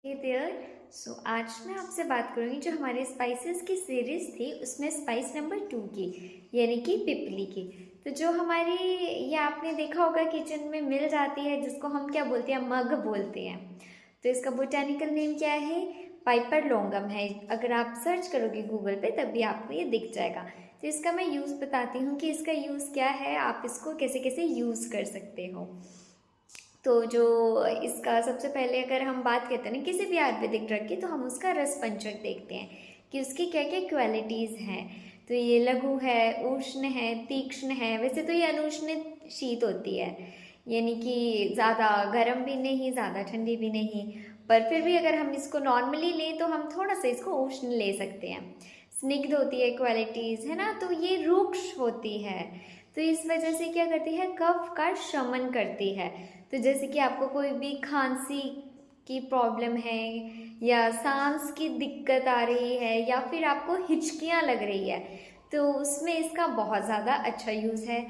हे there. सो आज मैं आपसे बात करूँगी जो हमारे स्पाइसेस की सीरीज़ थी उसमें स्पाइस नंबर 2 की, यानी कि पिपली की। तो जो हमारी ये आपने देखा होगा किचन में मिल जाती है, जिसको हम क्या बोलते हैं, मग बोलते हैं। तो इसका बोटैनिकल नेम क्या है? पाइपर लॉन्गम है। अगर आप सर्च करोगे गूगल पे तब भी आपको ये दिख जाएगा। तो इसका मैं यूज़ बताती हूँ कि इसका यूज़ क्या है, आप इसको कैसे कैसे यूज़ कर सकते हो। तो जो इसका सबसे पहले अगर हम बात करते हैं ना किसी भी आयुर्वेदिक ड्रग की, तो हम उसका रस पंचक देखते हैं कि उसकी क्या क्या क्वालिटीज़ हैं। तो ये लघु है, उष्ण है, तीक्ष्ण है। वैसे तो ये अनुष्ण शीत होती है, यानी कि ज़्यादा गर्म भी नहीं, ज़्यादा ठंडी भी नहीं। पर फिर भी अगर हम इसको नॉर्मली लें तो हम थोड़ा सा इसको उष्ण ले सकते हैं। स्निग्ध होती है क्वालिटीज़, है ना। तो ये रुक्ष होती है, तो इस वजह से क्या करती है, कफ का शमन करती है। तो जैसे कि आपको कोई भी खांसी की प्रॉब्लम है, या सांस की दिक्कत आ रही है, या फिर आपको हिचकियाँ लग रही है, तो उसमें इसका बहुत ज़्यादा अच्छा यूज़ है।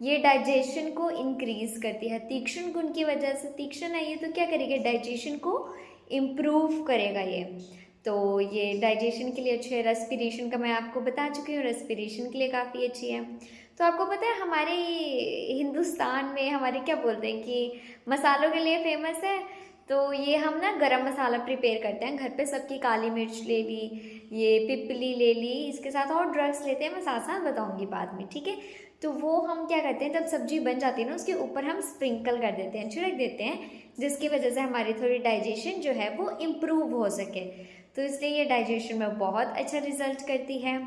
ये डाइजेशन को इंक्रीज करती है तीक्ष्ण गुण की वजह से। तीक्ष्ण है ये तो क्या करेगा, डाइजेशन को इम्प्रूव करेगा ये। तो ये डाइजेशन के लिए अच्छे है। रेस्पिरेशन का मैं आपको बता चुकी हूँ, रेस्पिरेशन के लिए काफ़ी अच्छी है। तो आपको पता है हमारे हिंदुस्तान में हमारे क्या बोलते हैं कि मसालों के लिए फेमस है। तो ये हम ना गरम मसाला प्रिपेयर करते हैं घर पे। सबकी काली मिर्च ले ली, ये पिपली ले ली, इसके साथ और ड्रग्स लेते हैं, मैं साथ साथ बताऊंगी बाद में, ठीक है। तो वो हम क्या करते हैं, जब सब्जी बन जाती है ना उसके ऊपर हम स्प्रिंकल कर देते हैं, छिड़क देते हैं, जिसकी वजह से हमारी थोड़ी डाइजेशन जो है वो इम्प्रूव हो सके। तो इसलिए ये डाइजेशन में बहुत अच्छा रिजल्ट करती है।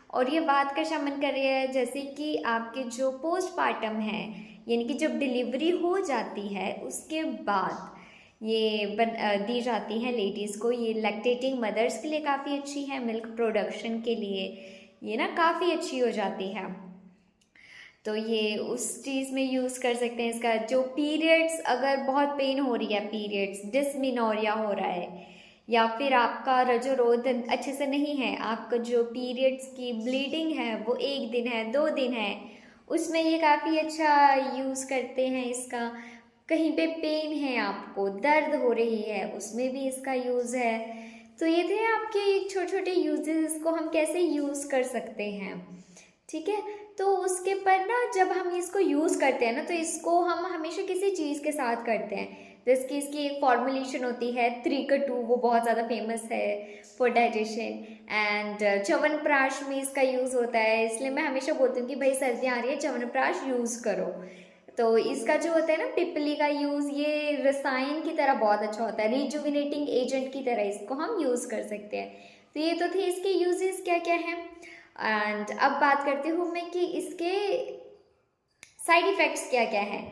और ये बात का शमन कर रही है, जैसे कि आपके जो पोस्टमार्टम है, यानी कि जब डिलीवरी हो जाती है उसके बाद ये दी जाती हैं लेडीज़ को। ये लैक्टेटिंग मदर्स के लिए काफ़ी अच्छी है, मिल्क प्रोडक्शन के लिए ये ना काफ़ी अच्छी हो जाती है। तो ये उस चीज़ में यूज़ कर सकते हैं इसका। जो पीरियड्स, अगर बहुत पेन हो रही है, पीरियड्स, डिस्मिनोरिया हो रहा है, या फिर आपका रजोरोध अच्छे से नहीं है, आपका जो पीरियड्स की ब्लीडिंग है वो 1 दिन है, 2 दिन है, उसमें ये काफ़ी अच्छा यूज़ करते हैं इसका। कहीं पे पेन है, आपको दर्द हो रही है, उसमें भी इसका यूज़ है। तो ये थे आपके छोटे छोटे यूजेस, इसको हम कैसे यूज़ कर सकते हैं, ठीक है। तो उसके पर ना जब हम इसको यूज़ करते हैं ना, तो इसको हम हमेशा किसी चीज़ के साथ करते हैं। जैसे कि इसकी एक फॉर्मुलेशन होती है त्रिकटु, वो बहुत ज़्यादा फेमस है फॉर डाइजेशन। एंड च्यवनप्राश में इसका यूज़ होता है, इसलिए मैं हमेशा बोलती हूँ कि भाई सर्दियाँ आ रही है, च्यवनप्राश यूज़ करो। तो इसका जो होता है ना पिपली का यूज़, ये रसायन की तरह बहुत अच्छा होता है, रिजुविनेटिंग एजेंट की तरह इसको हम यूज़ कर सकते हैं। तो ये तो थे इसके यूजेस क्या क्या हैं। एंड अब बात करती हूँ मैं कि इसके साइड इफ़ेक्ट्स क्या क्या हैं।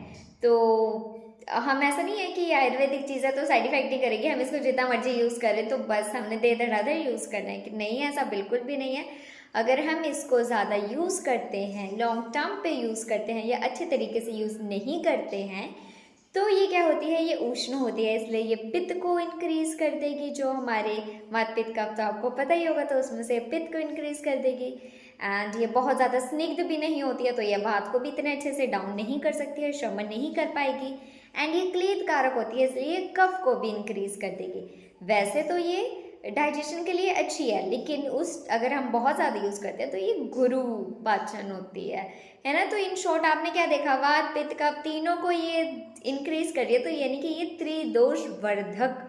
तो हम, ऐसा नहीं है कि आयुर्वेदिक चीज़ है तो साइड इफ़ेक्ट ही करेगी, हम इसको जितना मर्जी यूज़ करें तो बस हमने दे धड़ाधड़ यूज़ करना है, कि नहीं, ऐसा बिल्कुल भी नहीं है। अगर हम इसको ज़्यादा यूज़ करते हैं, लॉन्ग टर्म पे यूज़ करते हैं, या अच्छे तरीके से यूज़ नहीं करते हैं, तो ये क्या होती है, ये उष्ण होती है, इसलिए ये पित्त को इंक्रीज कर देगी। जो हमारे वात पित्त का तो आपको पता ही होगा, तो उसमें से पित्त को इंक्रीज कर देगी। एंड ये बहुत ज़्यादा स्निग्ध भी नहीं होती है, तो ये वात को भी इतने अच्छे से डाउन नहीं कर सकती है, शमन नहीं कर पाएगी। एंड ये क्लेद कारक होती है, इसलिए ये कफ को भी इंक्रीज कर देगी। वैसे तो ये डाइजेशन के लिए अच्छी है, लेकिन उस अगर हम बहुत ज़्यादा यूज़ करते हैं तो ये गुरु पाचन होती है ना। तो इन शॉर्ट आपने क्या देखा, वात पित्त कफ तीनों को ये इंक्रीज कर रही है, तो यानी कि ये त्रिदोष वर्धक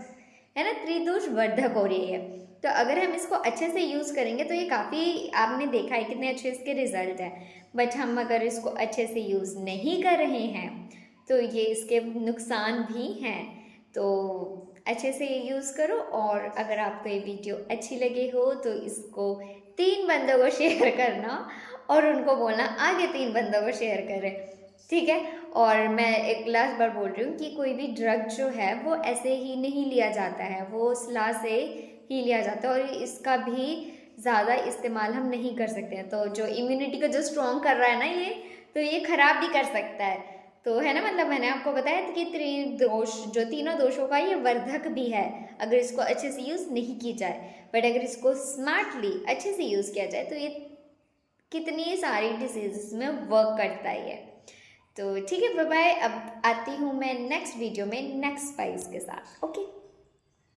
है ना, त्रिदोष वर्धक हो रही है। तो अगर हम इसको अच्छे से यूज़ करेंगे तो ये काफ़ी, आपने देखा है कितने अच्छे इसके रिजल्ट हैं। बट हम अगर इसको अच्छे से यूज़ नहीं कर रहे हैं तो ये इसके नुकसान भी हैं। तो अच्छे से ये यूज़ करो, और अगर आपको ये वीडियो अच्छी लगी हो तो इसको 3 बंदों को शेयर करना, और उनको बोलना आगे 3 बंदों को शेयर करें, ठीक है। और मैं एक लास्ट बार बोल रही हूँ कि कोई भी ड्रग जो है वो ऐसे ही नहीं लिया जाता है, वो सलाह से ही लिया जाता है, और इसका भी ज़्यादा इस्तेमाल हम नहीं कर सकते हैं। तो जो इम्यूनिटी को जो स्ट्रॉन्ग कर रहा है ना ये, तो ये ख़राब भी कर सकता है। तो है ना, मतलब मैंने आपको बताया कि त्रिदोष, जो तीनों दोषों का ये वर्धक भी है अगर इसको अच्छे से यूज़ नहीं की जाए। बट अगर इसको स्मार्टली अच्छे से यूज़ किया जाए तो ये कितनी सारी डिसीज़ में वर्क करता ही है। तो ठीक है, बाय बाय। अब आती हूँ मैं नेक्स्ट वीडियो में नेक्स्ट स्पाइस के साथ। ओके।